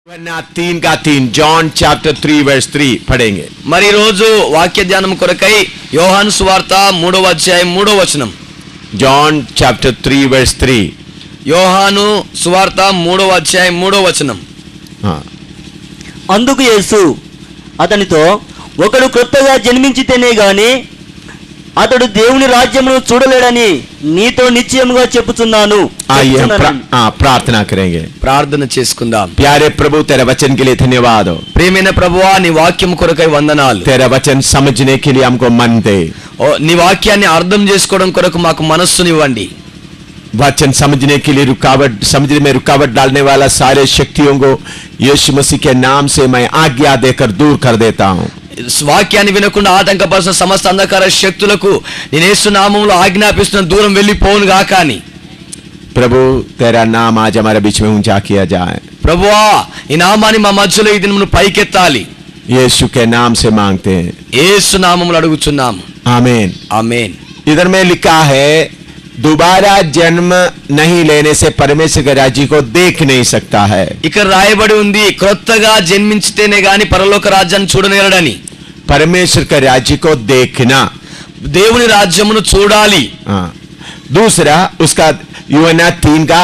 3 का 3 John chapter 3 verse 3 पढ़ेंगे। మరి రోజు వాక్య ధ్యానం కొరకై యోహాను సువార్త 3వ అధ్యాయం 3వ వచనం. जॉन चैप्टर 3 वर्स 3 యోహాను సువార్త 3వ అధ్యాయం 3వ వచనం. అందుకు యేసు అతనితో, ఒకడు కొత్తగా జన్మించితేనే గాని అతడు దేవుని రాజ్యమును చూడలేడని నీతో నిశ్చయముగా చెప్పుచున్నాను. आइए हम प्रार्थना करेंगे। ప్రార్థన చేసుకుందాం. प्यारे प्रभु तेरे वचन के लिए धन्यवाद हो। ప్రియమైన ప్రభువా నీ వాక్యం కొరకై వందనాలు. तेरा वचन समझने के लिए हमको मन दे। నీ వాక్యాన్ని అర్థం చేసుకోవడం కొరకు మాకు మనస్సునివ్వండి. वचन समझने के लिए समझने में रुकावट डालने वाला सारे शक्तियों को यीशु मसीह के नाम से मैं आज्ञा देकर दूर कर देता हूँ। వాక్యాన్ని వినకుండా ఆటంకపరిచిన సమస్త అంధకార శక్తులకు నేను యేసు నామములో ఆజ్ఞాపిస్తున్న దూరం వెళ్ళిపోవును గాక అని. प्रभु तेरा नाम आज हमारे बीच में ऊंचा किया जाए। ప్రభువా ఈ నామాన్ని మా మధ్యలో ఈ దినమును పైకెత్తాలి. यीशु के नाम से मांगते हैं, యేసు నామములో అడుగుచున్నాము. आमीन ఆమేన్. इधर में लिखा है दोबारा जन्म नहीं लेने से परमेश्वर के राज्य को देख नहीं सकता है। ఇక్కడ రాయబడి ఉంది క్రొత్తగా జన్మించితేనే గాని పరలోక రాజ్యాన్ని చూడనేరడని. परमेश्वर के राज्य को देखना, దేవుని రాజ్యమును చూడాలి. दूसरा उसका यूहन्ना 3 का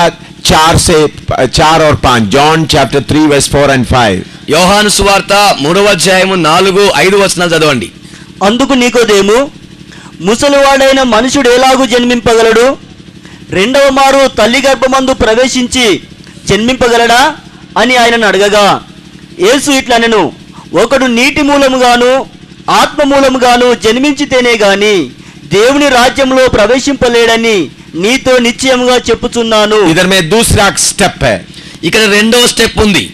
4 और 5 जॉन चैप्टर 3 वर्स 4 and 5 యోహాను సువార్త 3వ అధ్యాయము 4, 5 వచనాలు చదవండి. అందుకు నికోదేము, ముసలివాడైన మనుషుడు ఎలాగూ జన్మింపగలడు? రెండవ మారు తల్లి గర్భమందు ప్రవేశించి జన్మింపగలడా అని ఆయనను అడగగా యేసు ఇట్లనెను, ఒకడు నీటి మూలముగాను ఆత్మ మూలముగాను జన్మించితేనే గాని దేవుని రాజ్యంలో ప్రవేశింపలేడని నీతో నిశ్చయముగా చెప్పుచున్నాను. इधर में दूसरा स्टेप है। ఇక్కడ రెండవ స్టెప్ ఉంది.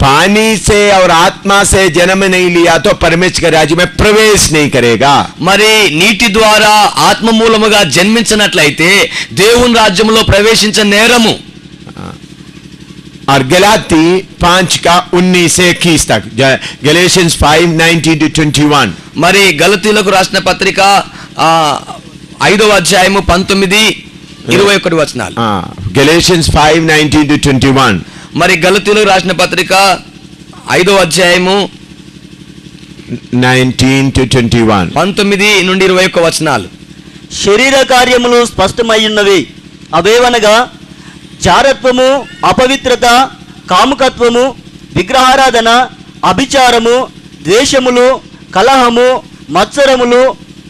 पानी से और आत्मा से जन्म नहीं लिया तो परमेश्वर के राज्य में प्रवेश नहीं करेगा। మరి నీటి ద్వారా ఆత్మ మూలముగా జన్మించినట్లయితే దేవుని రాజ్యంలో ప్రవేశించ నేరము. और गलाती 5 का 19 से 21 तक गैलेशियंस 5:19 to 21 మరి గలతీయులకు రాసిన పత్రిక 5వ అధ్యాయము 19, 21 వచనాలు. गैलेशियंस 5:19 to 21 మరి గలతీయులకు రాసిన పత్రిక 5వ అధ్యాయము 19 to 21 19 నుండి 21 వచనాలు. శరీర కార్యములు స్పష్టమయ్యున్నవి. అవేవనగా జారత్వము, అపవిత్రత, కాముకత్వము, విగ్రహారాధన, అభిచారము, ద్వేషములు, కలహము, మత్సరములు,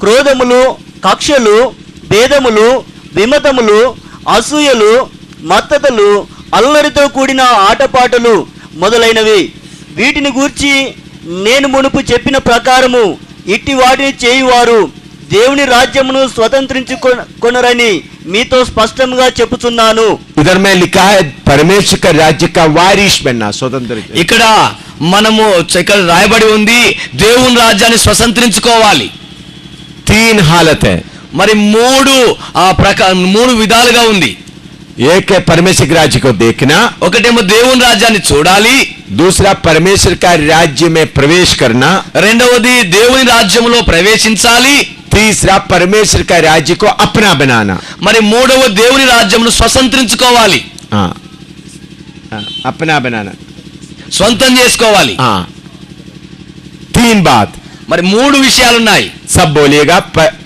క్రోధములు, కక్షలు, భేదములు, విమతములు, అసూయలు, మత్తతలు, అల్లరితో కూడిన ఆటపాటలు మొదలైనవి. వీటిని గూర్చి నేను మునుపు చెప్పిన ప్రకారము ఇట్టి వాటిని చేయువారు దేవుని రాజ్యమును స్వతంత్రించుకొనరని మీతో స్పష్టంగా చెప్పుచున్నాను. इधर में लिखा है परमेश्वर का राज्य का वारिस बनना, स्वतंत्र। ఇక్కడ రాయబడి ఉంది దేవుని రాజ్యాన్ని స్వతంత్రించుకోవాలి. 3 हालत है। మరి మూడు విధాలుగా ఉంది. एक है परमेश्वर के राज्य को देखना, ఒకటేమో దేవుని రాజ్యాన్ని చూడాలి. दूसरा परमेश्वर का राज्य में प्रवेश करना, రెండవది దేవుని రాజ్యములో ప్రవేశించాలి. तीसरा परमेश्वर का राज्य को अपना बनाना। మరి మూడవ దేవుని రాజ్యమును స్వతంత్రించుకోవాలి, अपना बनाना, స్వంతం చేసుకోవాలి. 3 बात। మరి మూడు విషయాలు ఉన్నాయి. सब बोलिएगा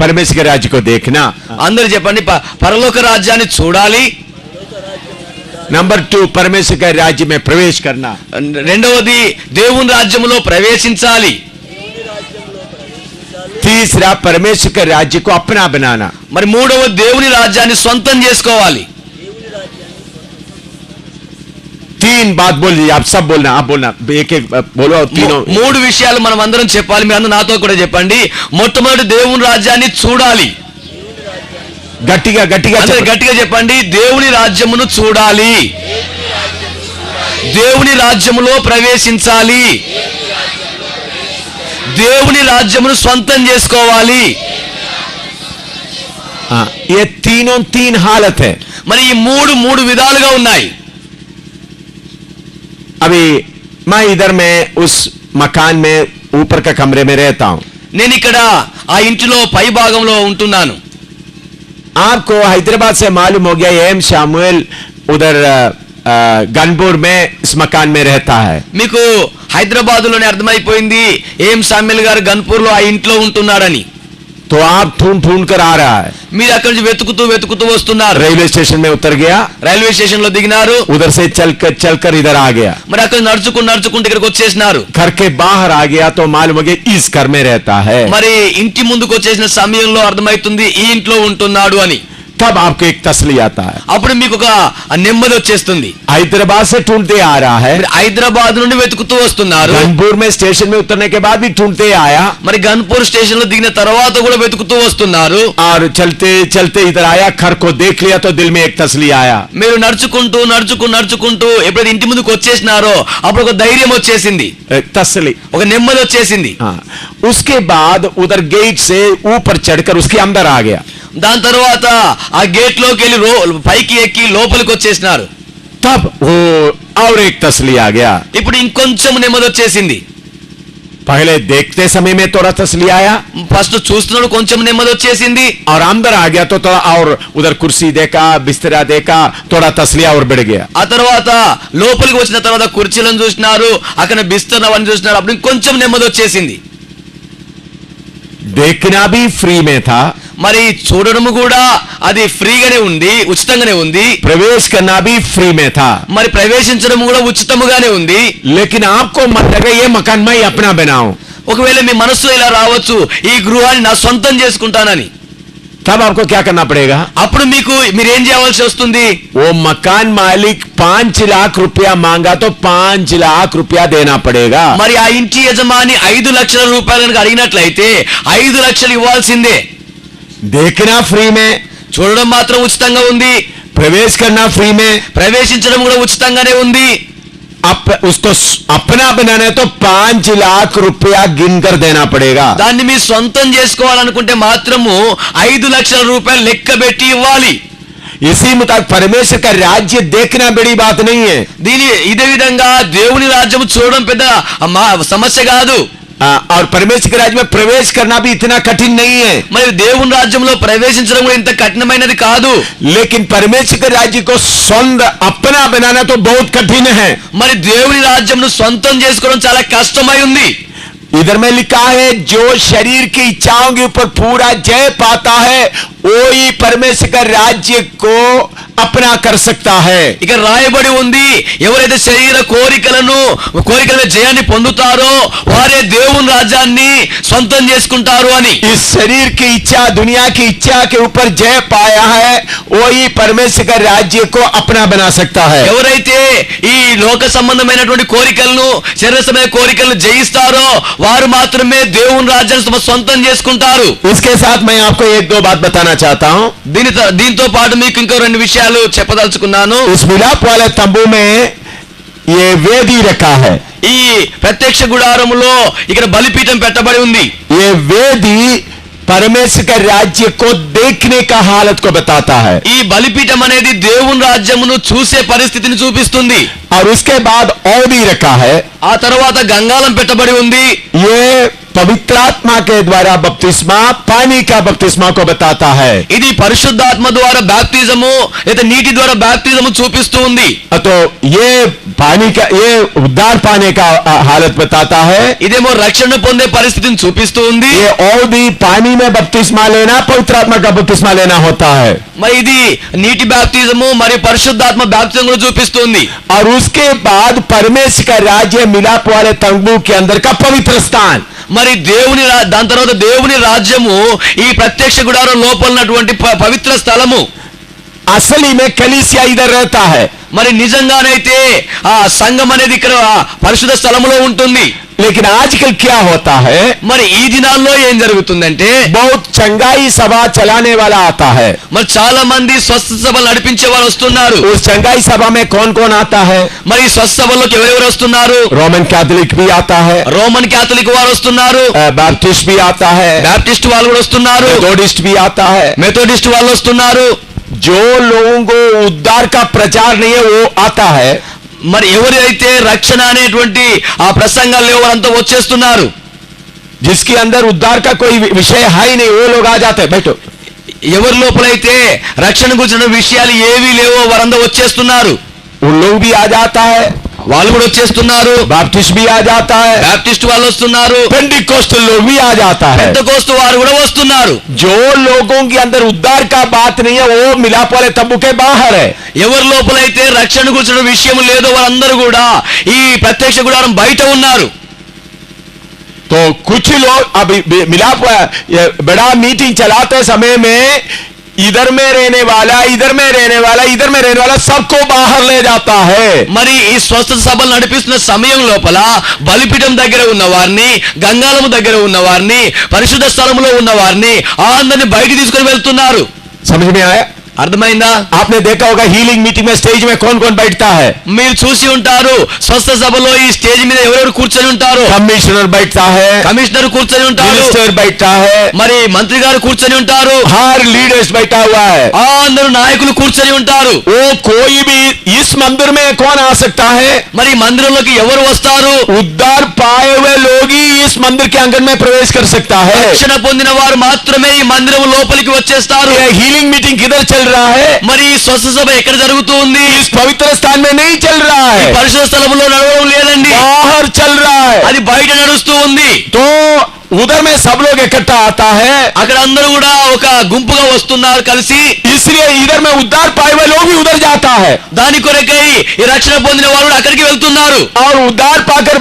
परमेश्वर के राज्य को देखना। అందరూ చెప్పండి, పరలోక రాజ్యాన్ని చూడాలి. नंबर 2 परमेश्वर के राज्य में प्रवेश करना। రెండవది దేవుని రాజ్యములో ప్రవేశించాలి. तीसरा परमेश्वर के राज्य को अपना बनाना। మరి మూడవ దేవుని రాజ్యాన్ని సొంతం చేసుకోవాలి. 3 बात बोलिए, आप सब बोलना, आप बोलना, एक एक बोलो तीनों। మూడు విషయాలు మనం అందరం చెప్పాలి. మీరు అందరూ నాతో కూడా చెప్పండి. మొట్టమొదటి దేవుని రాజ్యాన్ని చూడాలి. గట్టిగా గట్టిగా గట్టిగా చెప్పండి. దేవుని రాజ్యమును చూడాలి, దేవుని రాజ్యములో ప్రవేశించాలి, దేవుని రాజ్యమును స్వంతం చేసుకోవాలి. ये तीनों 3 हालत है। మరి ఈ మూడు విధాలుగా ఉన్నాయి. अभी मैं इधर में उस मकान में ऊपर का कमरे में रहता हूं। నేను ఇక్కడ ఆ ఇంటిలో పై భాగంలో ఉంటున్నాను. आपको हैदराबाद से मालूम हो गया एम शामुएल उधर गनपुर में इस मकान में रहता है। మీకు హైదరాబాదులోనే అర్థమైపోయింది ఏం సామ్యుల్ గారు గన్పూర్లో ఆ ఇంట్లో ఉంటున్నాడని. तो आप ढूंढ ढूंढ कर आ रहा है, మీరు అక్కడి నుంచి వెతుకుతూ వస్తున్నారు. रेलवे स्टेशन में उतर गया, రైల్వే స్టేషన్ లో దిగినారు. उधर से चलकर इधर आ गया, మరి అక్కడ నడుచుకుంటూ ఇక్కడికి వచ్చేసినారు. घर के बाहर आ गया तो मालूम हो गया इस घर में रहता है। మరి ఇంటి ముందుకు వచ్చేసిన సమయంలో అర్థమవుతుంది ఈ ఇంట్లో ఉంటున్నాడు అని. तब आपको एक तसली आता है, అప్పుడు మీకు ఒక నెమ్మది వచ్చేస్తుంది. हैदराबाद से ढूंढते आ रहा है, మీరు హైదరాబాద్ నుండి వెతుకుతూ వస్తున్నారు. कानपुर में स्टेशन में उतरने के बाद भी ढूंढते आया, మరి గన్పూర్ స్టేషన్ లో దిగిన తర్వాత కూడా వెతుకుతూ వస్తున్నారు. और चलते चलते इधर आया, घर को देख लिया तो दिल में एक तसली आया। మీరు నడుచుకుంటూ ఎప్పుడైతే ఇంటి ముందుకు వచ్చేసినారో అప్పుడు ఒక ధైర్యం వచ్చేసింది, एक तसली। ఒక నెమ్మది వచ్చేసింది. हाँ, उसके बाद उधर गेट से ऊपर चढ़कर उसके अंदर आ गया। దాని తర్వాత ఆ గేట్ లోకి వెళ్ళి పైకి ఎక్కి లోపలికి వచ్చేసినారు. तब वो और एक तसली आ गया। ఇప్పుడు ఇంకొంచెం నెమ్మది వచ్చేసింది. पहले देखते समय में थोड़ा तसली आया, ఫస్ట్ చూస్తున్నాడు కొంచెం నెమ్మది వచ్చేసింది. और अंदर आ गया तो थोड़ा और उधर कुर्सी देखा, बिस्तरा देखा, थोड़ा तसली और बढ़ गया। ఆ తర్వాత లోపలికి వచ్చిన తర్వాత కుర్చీలను చూసినారు, అక్కడ బిస్తరవని చూసినారు, అప్పుడు ఇంకొంచెం నెమ్మది వచ్చేసింది. देखना भी फ्री में था, మరి చూడడము కూడా అది ఫ్రీగానే ఉంది, ఉచితంగానే ఉంది. प्रवेश करना भी फ्री में था, మరి ప్రవేశించడం కూడా ఉచితముగానే ఉంది. लेकिन आपको मन लगे ये मकान मैं अपना बनाऊं, ఒకవేళ మీ మనసులో ఇలా రావచ్చు, ఈ గృహాన్ని నా సొంతం చేసుకుంటానని. तब आपको क्या करना पड़ेगा? అప్పుడు మీరేం చేయవలసి వస్తుంది? वो मकान मालिक 5 लाख रुपया मांगा तो 5 लाख रुपया देना पड़ेगा। మరి ఆ ఇంటి యజమాని 5 లక్షల రూపాయలు కనుక అడిగినట్లయితే 5 లక్షలు ఇవ్వాల్సిందే. देखना फ्री में, చూడడం మాత్రం ఉచితంగా ఉంది, प्रवेश करना फ्री में, ప్రవేశించడం కూడా ఉచితంగానే ఉంది. उसको अपना बनाना है तो 5 लाख रुपया गिनकर देना पड़ेगा। దాన్ని మీ సొంతం చేసుకోవాలనుకుంటే మాత్రము 5 లక్షల రూపాయలు లెక్క పెట్టి ఇవ్వాలి. इसी मुताबिक परमेश्वर का राज्य देखना बड़ी बात नहीं है, ఇదే విధంగా దేవుని రాజ్యం చూడడం పెద్ద సమస్య కాదు. और परमेश्वर के राज्य में प्रवेश करना भी इतना कठिन नहीं है। మరి దేవుని రాజ్యంలో ప్రవేశించడం కూడా ఇంత కఠినమైనది కాదు. लेकिन परमेश्वर के राज्य को स्वयं अपना बनाना तो बहुत कठिन है। మరి దేవుని రాజ్యంను సొంతం చేసుకోవడం చాలా కష్టమై ఉంది. इधर में लिखा है जो शरीर की इच्छाओं के ऊपर पूरा जय पाता है वो ही परमेश्वर का राज्य को अपना कर सकता है। ఇక రాయబడి ఉంది, ఎవరైతే శరీర కోరికల జయాన్ని పొందుతారో వారే దేవుని రాజ్యాన్ని సొంతం చేసుకుంటారు అని. इस शरीर की इच्छा, दुनिया की इच्छा के ऊपर जय पाया है वो ही परमेश्वर का राज्य को अपना बना सकता है। ఎవరైతే ఈ లోక సంబంధమైనటువంటి కోరికలను, శరీర సంబంధమైన కోరికలను జయిస్తారో వారు మాత్రమే దేవుని రాజ్యాన్ని సొంతం చేసుకుంటారు. इसके साथ मैं आपको 1-2 बात बताना चाहता हूँ। దీంతో పాటు మీకు ఇంకో 2 విషయాలు చెప్పదలుచుకున్నాను. इस मिलाप वाले तंबू में ये वेदी रखा है, ఈ ప్రత్యక్ష గుడారములో ఇక్కడ బలిపీఠం పెట్టబడి ఉంది. ये वेदी परमेश्वर का राज्य को देखने का हालत को बताता है। ఈ బలిపీఠం అనేది దేవుని రాజ్యమును చూసే పరిస్థితిని చూపిస్తుంది. और उसके बाद और भी रखा है, ఆ తర్వాత గంగాళం పెట్టబడి ఉంది. ये पवित्र आत्मा के द्वारा बपतिस्मा, पानी का बपतिस्मा को बताता है। ఇది పరిశుద్ధాత్మ ద్వారా బాప్తిజము లేదా నీటి ద్వారా బాప్తిజము చూపిస్తూ ఉంది. तो ये पानी का, ये उद्धार पाने का हालत बताता है। ఇదేమో రక్షణ పొందే పరిస్థితిని చూపిస్తూ ఉంది. ये और भी पानी में बपतिस्मा लेना, पवित्र आत्मा का बपतिस्मा लेना होता है। మరి ఇది నీటి బాప్తిజము మరియు పరిశుద్ధాత్మ బాప్తిజం కూడా చూపిస్తుంది. और उसके बाद परमेश्वर का राज्य मिलाप वाले तंबू के अंदर का पवित्र स्थान, మరి దాని తర్వాత దేవుని రాజ్యము ఈ ప్రత్యక్ష గుడారం లోపల ఉన్నటువంటి పవిత్ర స్థలము. असली में कलीसिया इधर रहता है, మరి నిజంగానైతే ఆ సంఘం అనేది ఇక్కడ పరిశుద్ధ స్థలములో ఉంటుంది. लेकिन आजकल क्या होता है, మరి ఈ దినాల్లో ఏం జరుగుతుందంటే बहुत चंगाई सभा चलाने वाला आता है। మరి చాలా మంది స్వస్థ సభలు నడిపించే వాళ్ళు వస్తున్నారు. उस चंगाई सभा में कौन कौन आता है? మరి ఈ స్వస్థ సభల్లోకి ఎవరెవరు వస్తున్నారు? रोमन कैथोलिक भी आता है, రోమన్ క్యాథలిక్ వారు వస్తున్నారు, बैप्टिस्ट भी आता है, బాప్టిస్ట్ వాళ్ళు కూడా వస్తున్నారు, मेथोडिस्ट भी आता है। మెథోడిస్ట్ వాళ్ళు వస్తున్నారు. जो लोगों को उद्धार का प्रचार नहीं है वो आता है, మరి ఎవరైతే రక్షణ అనేటువంటి ఆ ప్రసంగాలు లేవో వారంతా వచ్చేస్తున్నారు. जिसके अंदर उद्धार का कोई विषय है ही नहीं वो लोग आ जाते हैं। बैठो, ఎవరి లోపలైతే రక్షణ గురించిన విషయాలు ఏవీ లేవో వారంతా వచ్చేస్తున్నారు. उन लोग भी आ जाता है, వాళ్ళు కూడా వచ్చేస్తున్నారు, बैप्टिस्ट भी आ जाता है, బ్యాప్టిస్ట్ వాళ్ళు వస్తున్నారు, पेंटिकोस्टल लोग भी आ जाता है। పెంతెకోస్తు వారు కూడా వస్తున్నారు. जो लोगों के अंदर उद्धार का बात नहीं है वो मिलाप वाले तंबू के बाहर है। ఎవరి లోపలైతే రక్షణ గురించిన విషయం లేదో వారందరూ కూడా ఈ ప్రత్యక్ష గుడారం బయట ఉన్నారు. तो कुछ लोग अभी मिलाप ये बड़ा मीटिंग चलाते समय में इधर में रहने वाला, इधर में रहने वाला, इधर में रहने वाला सबको बाहर ले जाता है। మరి ఈ స్వస్థత సభలు నడిపిస్తున్న సమయం లోపల బలిపీఠం దగ్గర ఉన్న వారిని, గంగాళము దగ్గర ఉన్న వారిని, పరిశుద్ధ స్థలములో ఉన్న వారిని అందరిని బయటికి తీసుకొని వెళ్తున్నారు. समझ में आया? అర్థమైందా? आपने देखा होगा हीलिंग मीटिंग में स्टेज में कौन कौन बैठता है? మీరు చూసి ఉంటారు స్వస్థ సభలో ఈ స్టేజ్ మీద ఎవరెవరు కూర్చొని ఉంటారు. कमिश्नर बैठता है, కమిషనర్ కూర్చొని ఉంటారు, मिनिस्टर बैठता है, మరి మంత్రి గారు కూర్చొని ఉంటారు, हर लीडर्स बैठा हुआ है। అందరూ నాయకులు కూర్చొని ఉంటారు. वो कोई भी इस मंदिर में कौन आ सकता है? మరి మందిరంలోకి ఎవరు వస్తారు? उद्धार पाए हुए लोग ही इस मंदिर के आंगन में प्रवेश कर सकता है। రక్షణ పొందిన వారు మాత్రమే ఈ మందిరం లోపలికి వచ్చేస్తారు. ये हीलिंग मीटिंग किधर चल रहा है? మరి ఈ స్వస్థ సభ ఎక్కడ జరుగుతూ ఉంది? इस पवित्र स्थान में नहीं चल रहा ఈ है, పరిశుద్ధ స్థలంలో నడవడం లేదండి, बाहर चल रहा है। అది బయట నడుస్తూ ఉంది. तो उधर में सब लोग इकट्ठा आता है, అక్కడ అందరూ కూడా ఒక గుంపుగా వస్తున్నారు కలిసి. इसलिए इधर में उद्धार पाए हुए लोग भी उधर जाता है దాని కొరకై ఈ రక్షణ పొందిన వారు కూడా అక్కడికి వెళ్తున్నారు. और उद्धार पाकर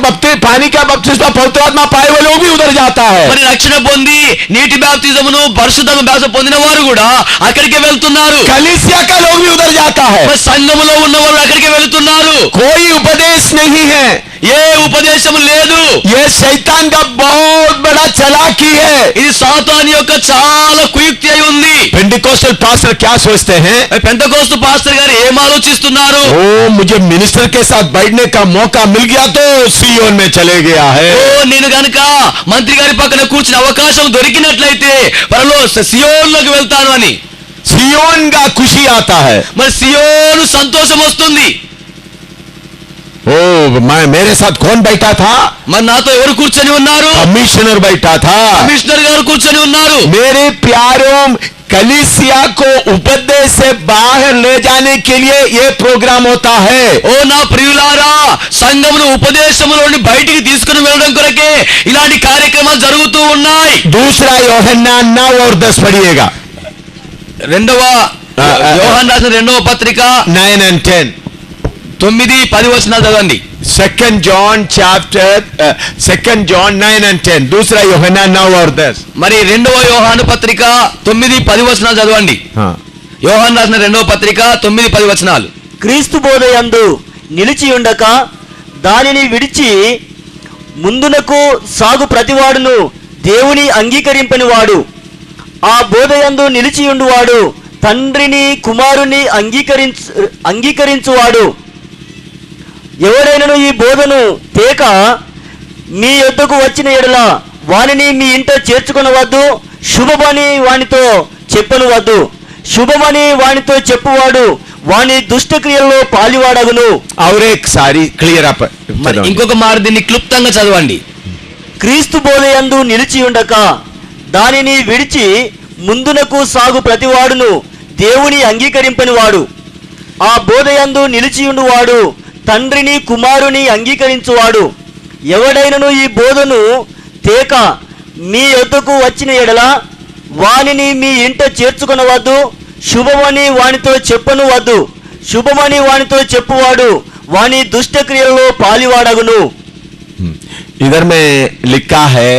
पानी का बपतिस्मा पवित्र आत्मा पाए हुए लोग भी उधर जाता है। మరి రక్షణ పొంది నీటి బాప్తిజమును పరిశుద్ధ బాప్తిజం పొందిన వారు కూడా అక్కడికి వెళ్తున్నారు. कलीसिया का लोग भी उधर जाता है। మరి సంఘములో ఉన్నవారు అక్కడికి వెళ్తున్నారు. कोई उपदेश नहीं है, ఏ ఉపదేశము లేదు. ये शैतान का बहुत बड़ा चालाकी है। ఇది సాతాను యొక్క చాలా కుయుక్తి అయి ఉంది. पेंटिकोस्टल पास्टर क्या सोचते हैं? పెంతెకోస్తు పాస్టర్ గారు ఏం ఆలోచిస్తున్నారు? ओ मुझे मिनिस्टर के साथ बैठने का मौका मिल गया तो सियोन में चले गया है। ఓ నేను గనుక మంత్రి గారి పక్కన కూర్చునే అవకాశం దొరికినట్లయితే పరలో సియోన్లోకి వెళ్తాను అని. सियोन का खुशी आता है। మరి సియోను సంతోషం వస్తుంది. ओ मेरे साथ कौन बैठा था? మరి నాతో ఎవరు కూర్చొని ఉన్నారు? कमिश्नर बैठा था। కమిషనర్ గారు కూర్చొని ఉన్నారు. मेरे प्यारों, कलीसिया को उपदेश से बाहर ले जाने के लिए ये प्रोग्राम होता है। ఓ నా ప్రియులారా, సంఘమును ఉపదేశములోని బయటికి తీసుకుని వెళ్ళడం కొరకే ఇలాంటి కార్యక్రమాలు జరుగుతూ ఉన్నాయి. दूसरा यूहन्ना 9 और 10 पढ़िएगा, రెండవ యోహాను రాసిన రెండవ పత్రిక 9 and 10। 9-10 వచనాలు చదవండి. सेकंड जॉन 9 and 10, दूसरा यूहन्ना 9 और 10। మరి రెండవ యోహాను పత్రిక 9-10 వచనాలు చదవండి. हाँ, యోహాను రాసిన రెండవ పత్రిక 9-10 వచనాలు. క్రీస్తు బోధయందు నిలిచి ఉండక దానిని విడిచి ముందునకు సాగు ప్రతివాడును దేవుని అంగీకరింపని వాడు. ఆ బోధయందు నిలిచియుండువాడు తండ్రిని కుమారుని అంగీకరించువాడు. ఎవడైనను ఈ బోధను తేక మీ యొద్దకు వచ్చిన ఎడల వానిని మీ ఇంట చేర్చుకొనవద్దు, శుభమని వానితో చెప్పనవద్దు. శుభమని వానితో చెప్పువాడు వాని దుష్టక్రియల్లో పాలివాడగును. और एक सारी क्लियर अप। మరి ఇంకొక మారు దీన్ని క్లుప్తంగా చదవండి. క్రీస్తు బోధయందు నిలిచి ఉండక దానిని విడిచి ముందునకు సాగు ప్రతివాడును దేవుని అంగీకరింపని వాడు. ఆ బోధయందు నిలిచియుండువాడు తండ్రిని కుమారుని అంగీకరించువాడు. ఎవడైనను ఈ బోధను తేక మీ యొద్దకు వచ్చిన ఎడల వానిని మీ ఇంట చేర్చుకొనవద్దు, శుభమని వానితో చెప్పను వద్దు. శుభమని వానితో చెప్పువాడు వాని దుష్టక్రియలలో పాలివాడగును. इधर में लिखा है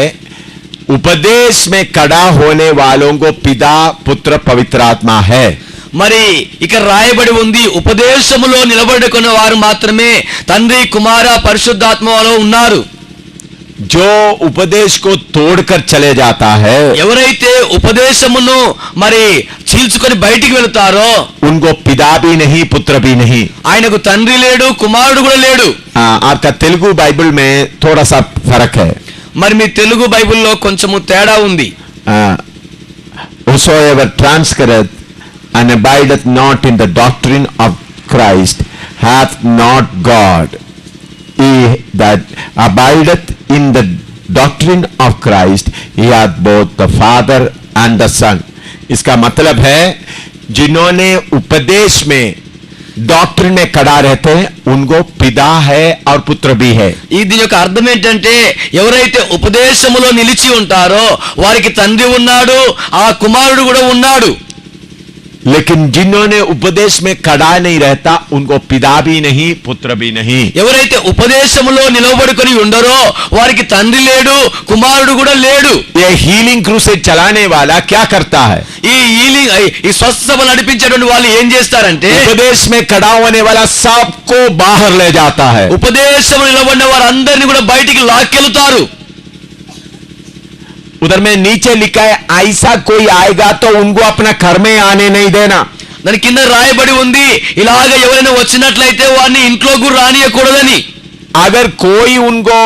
उपदेश में खड़ा होने वालों को पिता पुत्र पवित्र आत्मा है। మరి ఇక్కడ రాయబడి ఉంది ఉపదేశములో నిలబడుకున్న వారు మాత్రమే తండ్రి కుమార పరిశుద్ధాత్మలో ఉన్నారు. जो उपदेश को तोड़कर चले जाता है ఎవరైతే ఉపదేశమును మరి చీల్చుకొని బయటికి వెళ్తారో उनको पिता भी नहीं पुत्र भी नहीं। ఆయనకు తండ్రి లేడు, కుమారుడు కూడా లేడు. आपका तेलुगु बाइबल में थोड़ा सा फर्क है। మరి మీ తెలుగు బైబిల్లో కొంచెము తేడా ఉంది. whosoever transgresseth and abideth not in the doctrine of Christ hath not God. He that abideth in the doctrine of Christ, he hath both the Father and the Son. इसका मतलब है जिन्होंने उपदेश में डॉक्ट्रिन में खड़ा रहते हैं उनको पिता है और पुत्र भी है. ఈ దీని యొక్క అర్థం ఏంటంటే ఎవరైతే ఉపదేశములో నిలిచి ఉంటారో వారికి తండ్రి ఉన్నాడు, ఆ కుమారుడు కూడా ఉన్నాడు. लेकिन जिन्होंने उपदेश में खड़ा नहीं रहता उनको पिता भी नहीं पुत्र भी नहीं. ఎవరైతే ఉపదేశములో నిలబడుకొని ఉండరో వారికి తండ్రి లేడు, కుమారుడు కూడా లేడు. ये हीलिंग क्रूसेड चलाने वाला क्या करता है? ఈ స్వస్థ సభలు నడిపించేటువంటి వాళ్ళు ఏం చేస్తారంటే उपदेश में खड़ा होने वाला सबको बाहर ले जाता है. ఉపదేశం నిలబడిన వారందరినీ కూడా బయటికి లాక్కెళ్తారు. उधर में नीचे लिखा है ऐसा कोई आएगा तो उनको अपना घर में आने नहीं देना. దాని కింద రాయబడి ఉంది ఇలాగ ఎవరైనా వచ్చినట్లయితే వారిని ఇంట్లోకి రానియకూడదని. अगर कोई उनको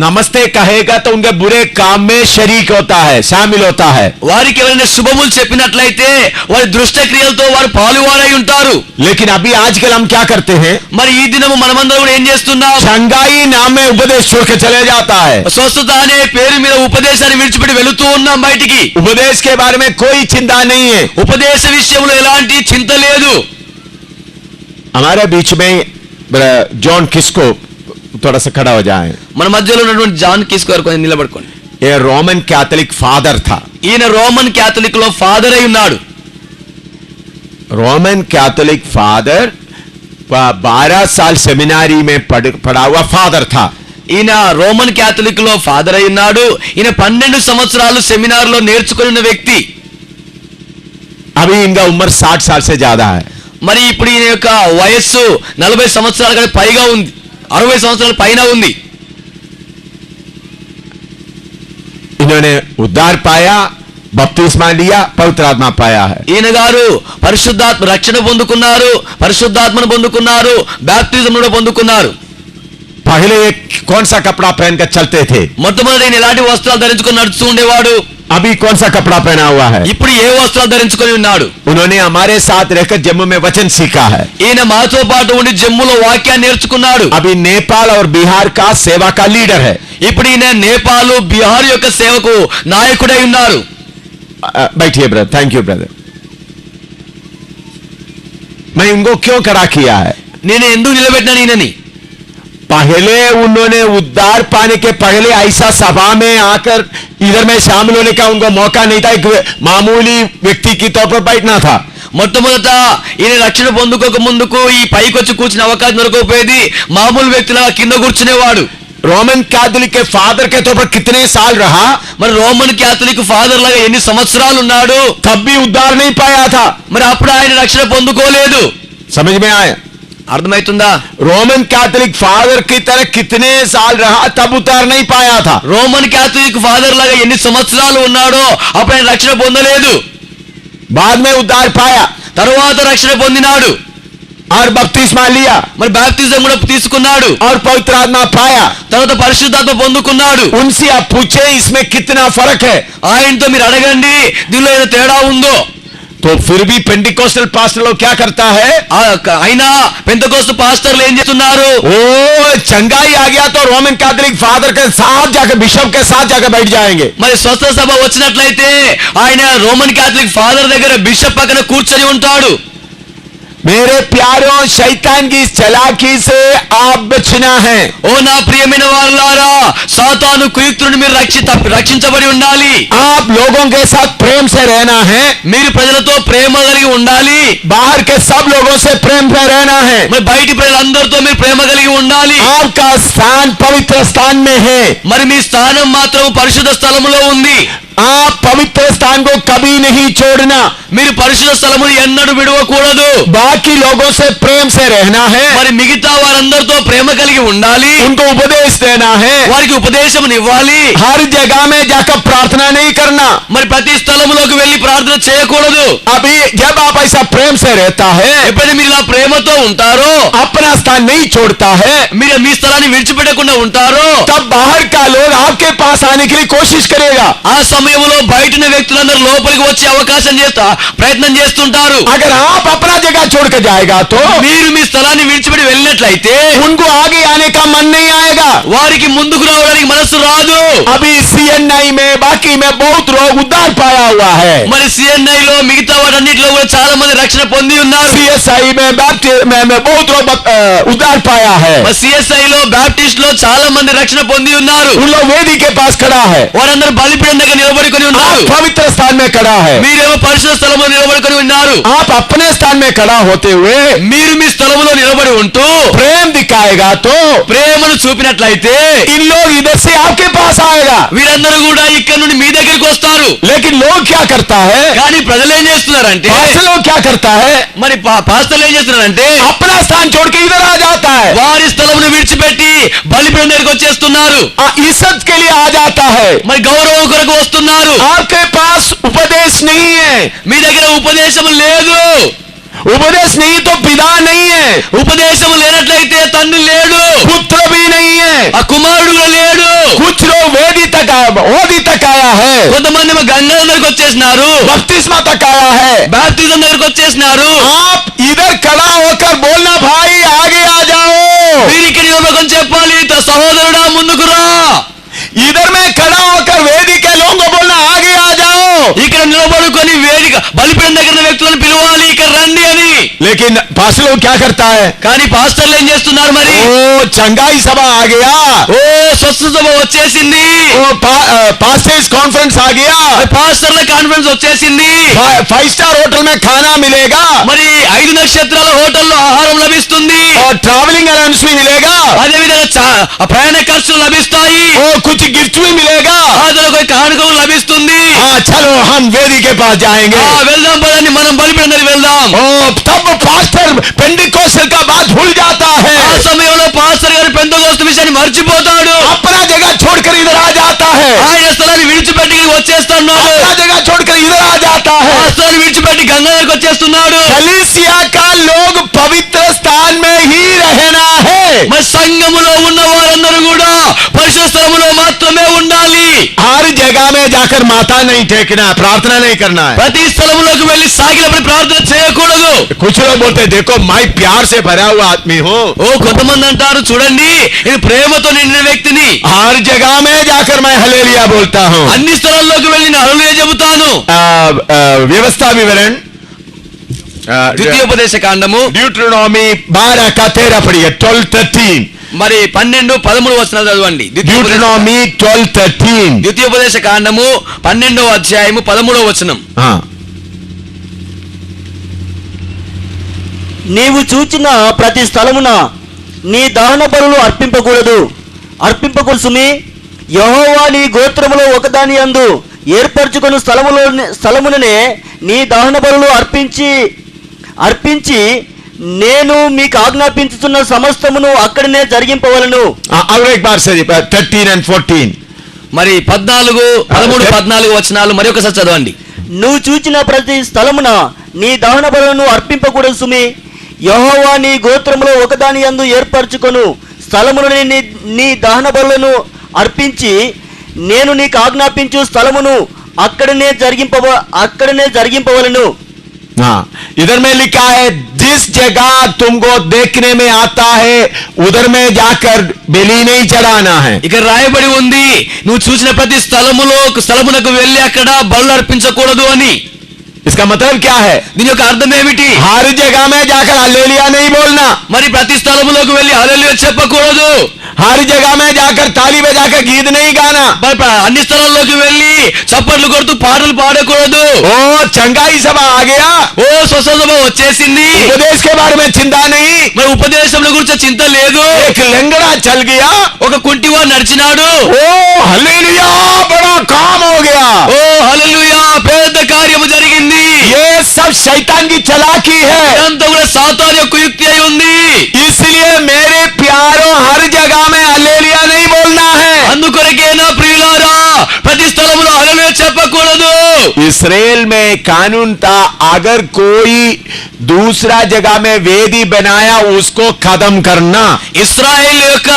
नमस्ते कहेगा तो उनके बुरे काम में शरीक होता है, शामिल होता है. వారికి ఎవరైనా శుభములు చెప్పినట్లయితే వారి దుష్ట క్రియలతో వారు పాలువారై ఉంటారు. लेकिन अभी आजकल हम क्या करते हैं? మరి ఈ దినము మనమందరం కూడా ఏం చేస్తున్నాం? शंघाई नाम में उपदेश छोड़ के चले जाता है. స్వస్థత అనే పేరు మీద ఉపదేశాన్ని విడిచిపెట్టి వెళుతూ ఉన్నాం బయటికి. उपदेश के बारे में कोई चिंता नहीं है. ఉపదేశ విషయంలో ఎలాంటి చింత లేదు. हमारे बीच में जॉन किस्को थोड़ा सा खड़ा हो जाए. మన మధ్యలో ఉన్నటువంటి జాన్ కిస్కోర్ కొంచెం నిలబడుకోండి. ये रोमन कैथोलिक फादर था. ఈయన రోమన్ క్యాథలిక్ లో ఫాదర్ అయి ఉన్నాడు. रोमन कैथोलिक फादर 12 साल सेमिनारी में पढ़ा हुआ फादर था. ఈయన రోమన్ క్యాథలిక్ లో ఫాదర్ అయి ఉన్నాడు. ఈయన 12 సంవత్సరాలు సెమినార్ లో నేర్చుకుని ఉన్న వ్యక్తి. अभी इनका उम्र 60 साल से ज्यादा है. మరి ఇప్పుడు ఈయన యొక్క వయస్సు 40 సంవత్సరాల కంటే పైగా ఉంది, 60 సంవత్సరాల పైన ఉంది. इन्होंने उद्धार पाया, बपतिस्मा लिया, पवित्र आत्मा पाया है. ఈయన గారు పరిశుద్ధాత్మ రక్షణ పొందుకున్నారు, పరిశుద్ధాత్మను పొందుకున్నారు, బాప్తిజం కూడా పొందుకున్నారు. पहले ये कौन सा कपड़ा पहनकर चलते थे? మొట్టమొదటి ఈయన ఎలాంటి వస్త్రాలు ధరించుకొని నడుస్తూ ఉండేవాడు? अभी कौन सा कपड़ा पहना हुआ है? ఇప్పుడు ఏ వస్త్రాలు ధరించుకొని ఉన్నాడు? उन्होंने हमारे साथ रहकर जम्मू में वचन सीखा है. ఈయన మాతో పాటు ఉండి జమ్ములో వాక్యాన్ని నేర్చుకున్నాడు. अभी नेपाल और बिहार का सेवा का लीडर है. ఇప్పుడు ఈయన నేపాల్, బిహార్ యొక్క సేవకు నాయకుడై ఉన్నారు. बैठिए ब्रदर. Thank you brother. मैं इनको क्यों खड़ा किया है? నేను ఎందుకు నిలబెట్టినాను ఈయనని? पहले उन्होंने उद्धार पाने के पहले ऐसा सभा में आकर इधर में शामिल होने का उनको मौका नहीं था. एक मामूली व्यक्ति की तौर पर बैठना था. మొట్టమొదట ఈయన రక్షణ పొందుకోక ముందుకు ఈ పైకి వచ్చి కూర్చునే అవకాశం దొరకకపోయేది. మామూలు వ్యక్తిలా కింద కూర్చునేవాడు. रोमन कैथोलिक के फादर के तौर पर कितने साल रहा? మరి రోమన్ క్యాథలిక్ ఫాదర్ లాగా ఎన్ని సంవత్సరాలు ఉన్నాడు? तब भी उद्धार नहीं पाया था. మరి అప్పుడు ఆయన రక్షణ పొందుకోలేదు. समझ में आया? అర్థమవుతుందా? रोमन कैथोलिक फादर की तरह कितने साल रहा तब उद्धार नहीं पाया था. రోమన్ క్యాథలిక్ ఫాదర్ లాగా ఎన్ని సంవత్సరాలు ఉన్నాడో అప్పుడు ఆయన రక్షణ పొందలేదు. बाद में उद्धार पाया తరువాత రక్షణ పొందినాడు. और बपतिस्मा लिया మరి బాప్తిజం కూడా తీసుకున్నాడు. और पवित्र आत्मा पाया. తర్వాత పరిశుద్ధాత్మ పొందుకున్నాడు. उनसे आप पूछे इसमें कितना फर्क है? ఆయనతో మీరు అడగండి దీనిలో ఏదో తేడా ఉందో. तो फिर भी पेंटिकोस्टल पास्टर लोग क्या करता है? అయినా పెంతెకోస్తు పాస్టర్లు ఏం చేస్తున్నారు? ओ चंगाई आ गया तो रोमन कैथोलिक फादर के साथ जाकर बिशप के साथ जाकर बैठ जाएंगे. మరి స్వస్థ సభ వచ్చినట్లయితే ఆయన రోమన్ క్యాథలిక్ ఫాదర్ దగ్గర బిషప్ పక్కన కూర్చొని ఉంటాడు. मेरे प्यारों, शैतान की इस चालाकी से आप बचना है. ఓ నా ప్రియమైన వారలారా, సాతాను కుయుక్తుని మీరు రక్షించబడి ఉండాలి. आप लोगों के साथ प्रेम से रहना है. మీరు ప్రజలతో ప్రేమ కలిగి ఉండాలి. बाहर के सब लोगों से प्रेम से रहना है. మరి బయటి ప్రజలందరితో మీరు ప్రేమ కలిగి ఉండాలి. आपका स्थान पवित्र स्थान में है. మరి మీ స్థానం మాత్రం పరిశుద్ధ స్థలములో ఉంది. आप पवित्र स्थान को कभी नहीं छोड़ना. మీరు పరిశుద్ధ స్థలమును ఎన్నడూ విడవకూడదు. बाकी लोगों से प्रेम से रहना है. మరి మిగతా వారందరితో ప్రేమ కలిగి ఉండాలి. उनको उपदेश देना है. వారికి ఉపదేశం ఇవ్వాలి. हर जगह में जाकर प्रार्थना नहीं करना. మరి ప్రతి స్థలములోకి వెళ్లి ప్రార్థన చేయకూడదు. अभी जब आप ऐसा प्रेम से रहता है, ఎప్పుడైతే మీరు ఇలా ప్రేమతో ఉంటారో, अपना स्थान नहीं छोड़ता है, మీరు మీ స్థలాన్ని విడిచిపెట్టకుండా ఉంటారో, तब बाहर का लोग आपके पास आने के लिए कोशिश करेगा. ఆ సమయంలో బయటన వ్యక్తులందరూ లోపలికి వచ్చే అవకాశం ప్రయత్నం చేస్తుంటారు. अगर आप अपना जगह छोड़कर जाएगा तो మీరు మీ స్థలాన్ని విడిచిపెట్టి వెళ్ళినట్లయితే उनको आगे आने का मन नहीं आएगा. వారికి ముందుకు రావడానికి మనస్సు కాదు. अभी CNI में बाकी में बहुत लोग उद्धार पाया हुआ है. మరి CNI లో మిగతా వాటన్నిటిలో కూడా చాలా మంది రక్షణ పొంది ఉన్నారు. CSI में में बहुत लोग उद्धार पाया है. మరి CSI లో బ్యాప్టిస్ట్ లో చాలా మంది రక్షణ పొంది ఉన్నారు. उन लोग वेदी के पास खड़ा है. వారందరూ బలిపీఠం దగ్గర నిలబడుకొని ఉన్నారు. आप पवित्र स्थान में खड़ा है. మీరేమో పరిశుద్ధ స్థలంలో నిలబడుకొని ఉన్నారు. आप अपने स्थान में खड़ा होते हुए మీరు మీ స్థలంలో నిలబడి ఉంటూ प्रेम दिखाएगा तो ప్రేమను చూపినట్లయితే इन लोग इधर से आपके पास आएगा. వీరందరూ కూడా ఇక్కడ నుండి మీ దగ్గరికి వస్తారు. लेकिन लोग क्या करता है? కానీ ప్రజలు ఏం చేస్తున్నారంటే, पास्टर लोग क्या करता है? మరి పాస్టర్లు ఏం చేస్తున్నారంటే अपना स्थान छोड़ के इधर आ जाता है. వారి స్థలమును విడిచిపెట్టి బలిపీఠం దగ్గరికి వచ్చేస్తున్నారు. इज्जत के लिए आ जाता है. మరి గౌరవం కొరకు వస్తున్నారు. आपके पास उपदेश नहीं है. మీ దగ్గర ఉపదేశం లేదు. उपदेश नहीं तो पिता नहीं है. ఉపదేశం లేనట్లయితే తండ్రి లేడు, पुत्र भी नहीं है. ఆ కుమారుడు కూడా లేడు. कुछ लोग ओदी तक आया है. కొంతమంది గంగా దగ్గరికి వచ్చేసినారు, बपतिस्मा तक आया है. బాప్తిజం దగ్గరికి వచ్చేసినారు. आप इधर खड़ा होकर बोलना भाई आगे आ जाओ. మీరు ఇక్కడ నిలబడుకొని చెప్పాలి, సహోదరుడా ముందుకు రా. इधर में खड़ा होकर वेदी के लोगों को बोलना आगे आ जाओ. ఇక్కడ నిలబడుకొని వేదిక బలిపీఠం దగ్గర ఉన్న వ్యక్తులను పిలవాలి, ఇక్కడ రండి అని. लेकिन पास्टर लोग क्या करता है? కానీ పాస్టర్లు ఏం చేస్తున్నారు మరి? ओ चंगाई सभा आ गया. ఓ స్వస్థ సభ వచ్చేసింది, ओ पास्टर्स कॉन्फ्रेंस आ गया. పాస్టర్ల కాన్ఫరెన్స్ వచ్చేసింది. 5 स्टार होटल में खाना मिलेगा మరి 5 నక్షత్రాల హోటల్లో ఆహారం లభిస్తుంది. और ट्रैवलिंग अलाउंस भी मिलेगा అదే విధంగా ప్రయాణ ఖర్చులు లభిస్తాయి. और कुछ गिफ्ट भी मिलेगा. ఆదరకు కానుకలు లభిస్తుంది. हाँ चलो हम वेदी के पास जाएंगे. వెళ్దాం పదండి, మనం బలిపీఠం దగ్గరికి వెళ్దాం. ओ तब पास्टर पेंटिकोस्टल का बात भूल जाता है. ఆ సమయంలో పాస్టర్ గారు పెంతెకోస్తు విషయాన్ని మర్చిపోతాడు. अपना जगह छोड़कर इधर आ जाता है. ఆయన స్థలాన్ని విడిచిపెట్టి వచ్చేస్తున్నాడు. अपना जगह छोड़कर इधर आ जाता ఆ है. స్థలాన్ని విడిచిపెట్టి గంగా దగ్గరికి వచ్చేస్తున్నాడు. कलीसिया का लोग पवित्र स्थान में ही रहना है. మరి సంఘములో ఉన్న వారందరూ కూడా పరిశుద్ధ స్థలములో మాత్రమే ఉండాలి. हर जगह में जाकर माथा नहीं टेकना, प्रार्थना नहीं करना है. ప్రతి స్థలములోకి వెళ్లి సాగిలపడి ప్రార్థన చేయకూడదు. कुछ लोग बोलते हैं देखो मैं प्यार से भरा हुआ आदमी हूँ. ఓ కొంతమంది అంటారు, చూడండి ఇది ప్రేమతో నిండిన వ్యక్తిని, हर जगह में जाकर मैं हलेलिया बोलता हूँ. అన్ని స్థలాల్లోకి వెళ్ళి నేను హల్లెలూయా చెబుతాను. व्यवस्था विवरण ద్వితీయోపదేశ కాండము ड्यूट्रोनॉमी 12 का 13 पढ़िए. 12:13. మరి 12-13 వచనాలు చదవండి. ड्यूट्रोनॉमी 12:13. ద్వితీయోపదేశ కాండము 12వ అధ్యాయము 13వ వచనం. हाँ నీవు చూచిన ప్రతి స్థలమున నీ దహన బలులు అర్పింపకూడదు సుమి. యెహోవా నీ గోత్రములో ఒకదాని యందు ఏర్పరచుకుని స్థలముననే నీ దహన బలులు అర్పించి నేను మీకు ఆజ్ఞాపించుతున్న సమస్తమును అక్కడనే జరిగింపవలను. और एक बार से 13 and 14. మరి 13-14 వచనాలు మరి ఒకసారి చదవండి. నువ్వు చూచిన ప్రతి స్థలమున నీ దహన బలులను అర్పింపకూడదు సుమి. యెహోవా నీ గోత్రములో ఒకదాని యందు ఏర్పరచుకొను స్థలమును నీ దహన బలులను అర్పించి నేను నీకు ఆజ్ఞాపించు స్థలమును అక్కడనే జరిగింపవలను. हाँ इधर में लिखा है जिस जगह तुमको देखने में आता है उधर में जाकर बलि नहीं चढ़ाना है. ఇక్కడ రాయబడి ఉంది, నువ్వు చూసిన ప్రతి స్థలమునకు వెళ్ళి అక్కడ బలులు అర్పించకూడదు అని. इसका मतलब क्या है? దీని యొక్క అర్థం ఏమిటి? हर जगह में जाकर हालेलुया नहीं बोलना. మరి ప్రతి స్థలములోకి వెళ్ళి హల్లెలూయా చెప్పకూడదు. हर जगह में जाकर ताली बजाकर गीत नहीं गाना. మరి అన్ని స్థలాల్లోకి వెళ్ళి చప్పట్లు కొడుతూ పాటలు పాడకూడదు. ओ चंगाई सभा आ गया. ఓ స్వస్థ సభ వచ్చేసింది, उपदेश के बारे में चिंता नहीं. మరి ఉపదేశం గురించి చింత లేదు. एक लंगड़ा चल गया. ఒక కుంటివాడు నడిచినాడు. ओ हालेलुया बड़ा काम हो गया. ఓ హల్లెలూయా పెద్ద కార్యము జరిగింది. ये सब शैतान की चालाकी है. ఇదంతా కూడా సాతాను యొక్క యుక్తి అయి ఉంది. इसलिए मेरे प्यारों हर जगह में हालेलुया नहीं बोलना है. అందుకొరకే నా ప్రియులారా ప్రతి స్థలములో హల్లెలూయా చెప్పకూడదు. इस्राएल में कानून था अगर कोई दूसरा जगह में वेदी बनाया उसको खत्म करना. ఇశ్రాయేలు యొక్క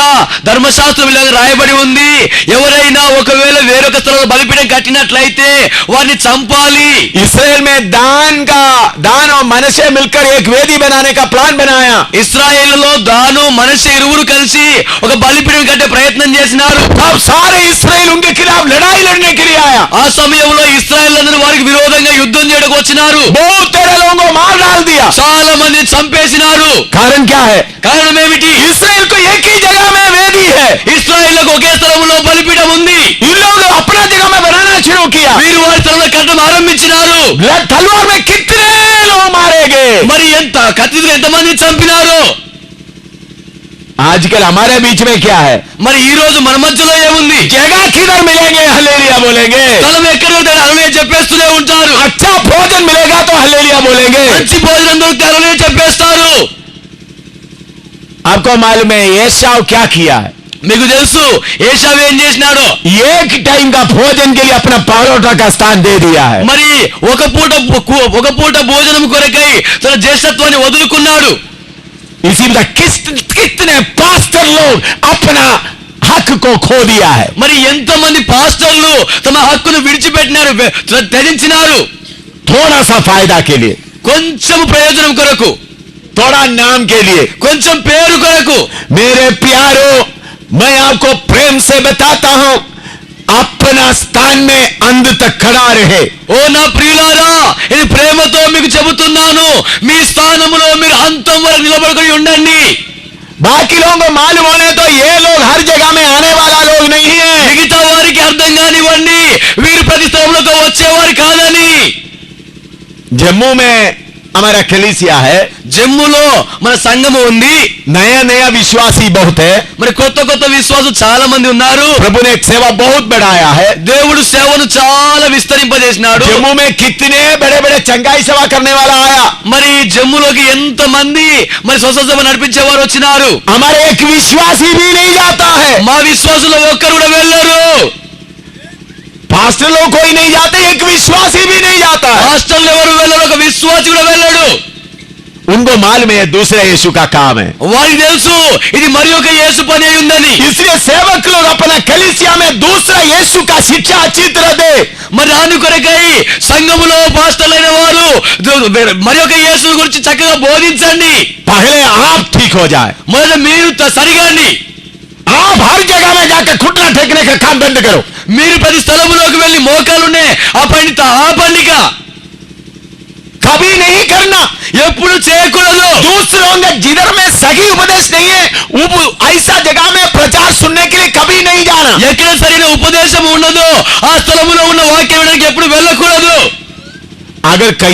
ధర్మశాస్త్రం ఇలా రాయబడి ఉంది, ఎవరైనా ఒకవేళ వేరొక స్థలంలో బలిపీఠం కట్టినట్లయితే వారిని చంపాలి. इस्राएल में दान और मनसे मिलकर एक वेदी बनाने का प्लान बनाया. ఇశ్రాయేలులో దాను మనషే ఇరువురు కలిసి ఒక బలిపీఠం కట్టే ప్రయత్నం చేసినారు. तब सारे इस्राएल उनके खिलाफ लड़ाई लड़ने के लिए आया. ఆ సమయంలో ఇశ్రాయేలీయులందరూ వారికి విరోధంగా యుద్ధం చేయడానికి వచ్చినారు. बहुत तेरे लोगों को मार डाल दिया. చాలా మందిని చంపేసినారు. कारण क्या है? కారణం ఏమిటి? इस्राएल को एक ही जगह में वेदी है. ఇశ్రాయేలుకు ఒకే స్థలంలో బలిపీఠం ఉంది. इन लोगों ने अपना जगह में बनाना शुरू किया. వీరు వారి స్థలంలో కట్టడం ఆరంభించినారు. तलवार में कितने लोग मारे गए? మరి కత్తితో ఎంతమంది చంపినారు? आजकल हमारे बीच में क्या है? మరి ఈ రోజు మన మధ్యలో ఏముంది? जगह किधर मिलेंगे हल्लेलुया बोलेंगे. స్థలం ఎక్కడ దొరుకుతాడు హల్లెలూయా చెప్పేస్తూనే ఉంటారు. अच्छा भोजन मिलेगा तो हल्लेलुया बोलेंगे. మంచి భోజనం దొరికితే హల్లెలూయా చెప్పేస్తారు. आपको मालूम है एसाव क्या किया है? మీకు తెలుసు ఏశావు ఏం చేసినాడో? एक टाइम का भोजन के लिए अपना परोठा का स्थान दे दिया है. మరి ఒక పూట భోజనం కొరకై తన జ్యేష్ఠత్వాన్ని వదులుకున్నాడు. इसी तरह कितने पास्टर लोग अपना हक को खो दिया है. మరి ఎంతమంది పాస్టర్లు తమ హక్కును విడిచిపెట్టినారు, త్యజించినారు. थोड़ा सा फायदा के लिए, కొంచెం ప్రయోజనం కొరకు, थोड़ा नाम के लिए. కొంచెం పేరు కొరకు. मेरे प्यारो, मैं आपको प्रेम से बताता हूं, अपना स्थान में अंत तक खड़ा रहे. ఓ నా ప్రియులారా, ఇది ప్రేమతో మీకు చెబుతున్నాను, మీ స్థానములో మీరు అంతం వరకు నిలబడుకొని ఉండండి. बाकी लोगों को मालूम होने तो ये लोग हर जगह में आने वाला लोग नहीं है. మిగతా వారికి అర్థం కానివ్వండి, వీరు ప్రతి స్థలంలోకి వచ్చేవారు కాదని. जम्मू में हमारा कलीसिया है. జమ్ములో మన సంఘము ఉంది. नया नया विश्वासी बहुत है. మరి కొత్త విశ్వాసులు చాలా మంది ఉన్నారు. प्रभु ने एक सेवा बहुत बढ़ाया है. దేవుడు సేవను చాలా విస్తరింపజేసినాడు. जम्मू में कितने बड़े बड़े चंगाई सेवा करने वाला आया. మరి జమ్ములోకి ఎంత మంది మరి స్వస్థత సేవ నడిపించేవారు వచ్చినారు. हमारे एक विश्वासी भी नहीं जाता है. మా విశ్వాసులు ఒక్కరు కూడా వెళ్ళరు. पास्टर लोग कोई नहीं जाते, एक विश्वासी भी नहीं जाता है. హాస్టల్ ఎవరు వెళ్ళరు, ఒక విశ్వాసి కూడా వెళ్ళడు. उनको मालूम है दूसरे यीशु का काम है. వారికి తెలుసు ఇది మరి ఒక యేసు పని అయి ఉందని. इसलिए सेवक लोग अपना कलीसिया में दूसरा यीशु का शिक्षा अच्छी तरह दे. మరి దాని కొరకై సంఘములో పాస్టర్లైన వారు మరి ఒక యేసు గురించి చక్కగా బోధించండి. पहले आप ठीक हो जाए. మొదట మీరు సరిగాండి. आप हर जगह में जाकर घुटना टेकने का काम बंद करो. మీరు ప్రతి స్థలములోకి వెళ్ళి మోకాలునే ఆ పండిక कभी नहीं करना. ఎప్పుడు చేయకూడదు. दूसरों ने जिधर में सही उपदेश नहीं है, ऐसा जगह में प्रचार सुनने के लिए कभी नहीं जाना. ఎక్కడ సరైన ఉపదేశం ఉండదో ఆ స్థలములో ఉన్న వాక్యం వినడానికి ఎప్పుడు వెళ్ళకూడదు. अगर कहीं